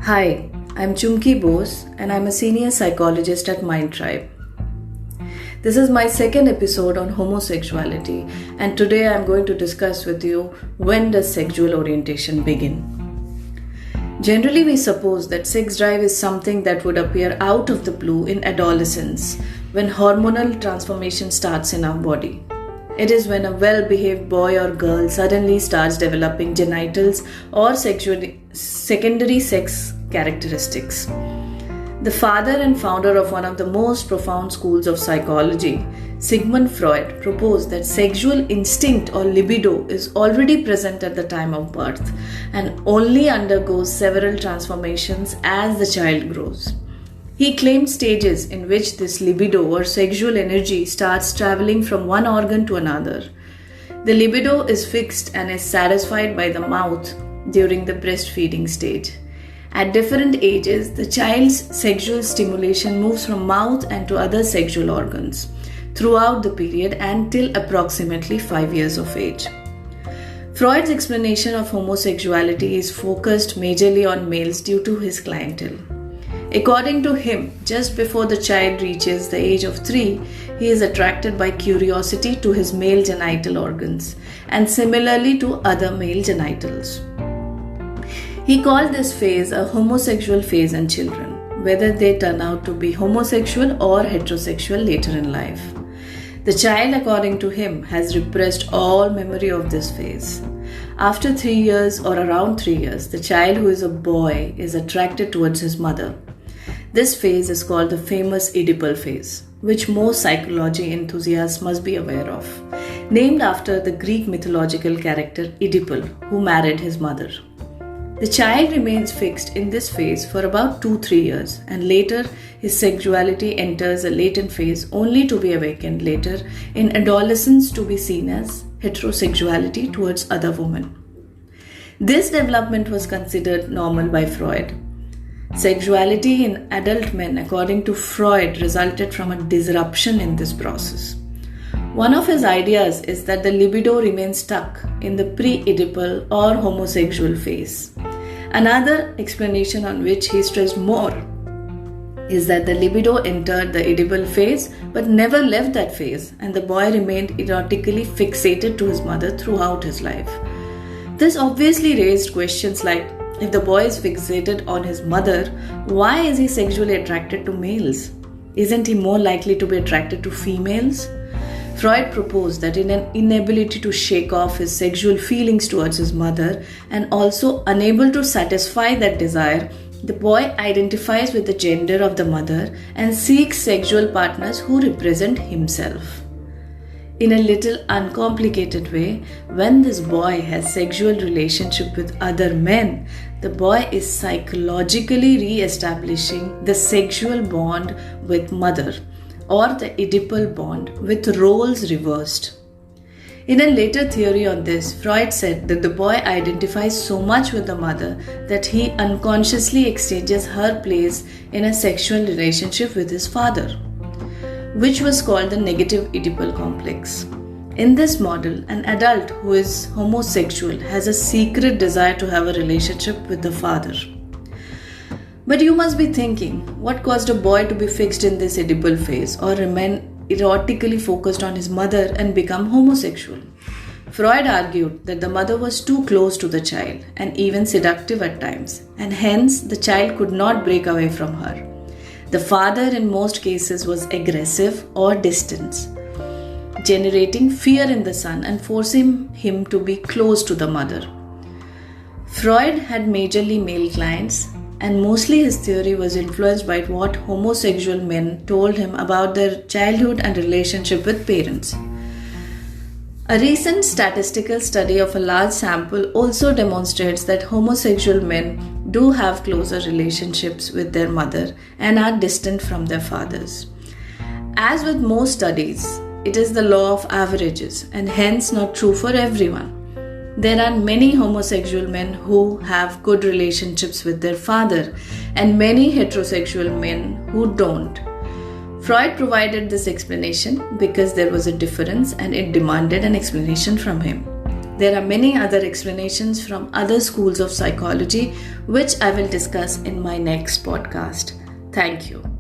Hi, I'm Chumki Bose and I'm a senior psychologist at Mindtribe. This is my second episode on homosexuality, and today I'm going to discuss with you, when does sexual orientation begin? Generally, we suppose that sex drive is something that would appear out of the blue in adolescence when hormonal transformation starts in our body. It is when a well-behaved boy or girl suddenly starts developing genitals or secondary sex characteristics. The father and founder of one of the most profound schools of psychology, Sigmund Freud, proposed that sexual instinct or libido is already present at the time of birth and only undergoes several transformations as the child grows. He claimed stages in which this libido or sexual energy starts traveling from one organ to another. The libido is fixed and is satisfied by the mouth during the breastfeeding stage. At different ages, the child's sexual stimulation moves from mouth and to other sexual organs throughout the period until approximately 5 years of age. Freud's explanation of homosexuality is focused majorly on males due to his clientele. According to him, just before the child reaches the age of 3, he is attracted by curiosity to his male genital organs and similarly to other male genitals. He called this phase a homosexual phase in children, whether they turn out to be homosexual or heterosexual later in life. The child, according to him, has repressed all memory of this phase. After 3 years or around 3 years, the child who is a boy is attracted towards his mother. This phase is called the famous Oedipal phase, which most psychology enthusiasts must be aware of, named after the Greek mythological character Oedipal, who married his mother. The child remains fixed in this phase for about 2-3 years, and later his sexuality enters a latent phase only to be awakened later in adolescence to be seen as heterosexuality towards other women. This development was considered normal by Freud. Sexuality in adult men, according to Freud, resulted from a disruption in this process. One of his ideas is that the libido remains stuck in the pre-Oedipal or homosexual phase. Another explanation on which he stressed more is that the libido entered the Oedipal phase but never left that phase, and the boy remained erotically fixated to his mother throughout his life. This obviously raised questions like, if the boy is fixated on his mother, why is he sexually attracted to males? Isn't he more likely to be attracted to females? Freud proposed that in an inability to shake off his sexual feelings towards his mother and also unable to satisfy that desire, the boy identifies with the gender of the mother and seeks sexual partners who represent himself. In a little uncomplicated way, when this boy has sexual relationship with other men, the boy is psychologically re-establishing the sexual bond with mother, or the Oedipal bond, with roles reversed. In a later theory on this, Freud said that the boy identifies so much with the mother that he unconsciously exchanges her place in a sexual relationship with his father, which was called the negative Oedipal complex. In this model, an adult who is homosexual has a secret desire to have a relationship with the father. But you must be thinking, what caused a boy to be fixed in this Oedipal phase or remain erotically focused on his mother and become homosexual? Freud argued that the mother was too close to the child and even seductive at times, and hence the child could not break away from her. The father in most cases was aggressive or distant, generating fear in the son and forcing him to be close to the mother. Freud had majorly male clients, and mostly his theory was influenced by what homosexual men told him about their childhood and relationship with parents. A recent statistical study of a large sample also demonstrates that homosexual men do have closer relationships with their mother and are distant from their fathers. As with most studies, it is the law of averages and hence not true for everyone. There are many homosexual men who have good relationships with their father and many heterosexual men who don't. Freud provided this explanation because there was a difference and it demanded an explanation from him. There are many other explanations from other schools of psychology, which I will discuss in my next podcast. Thank you.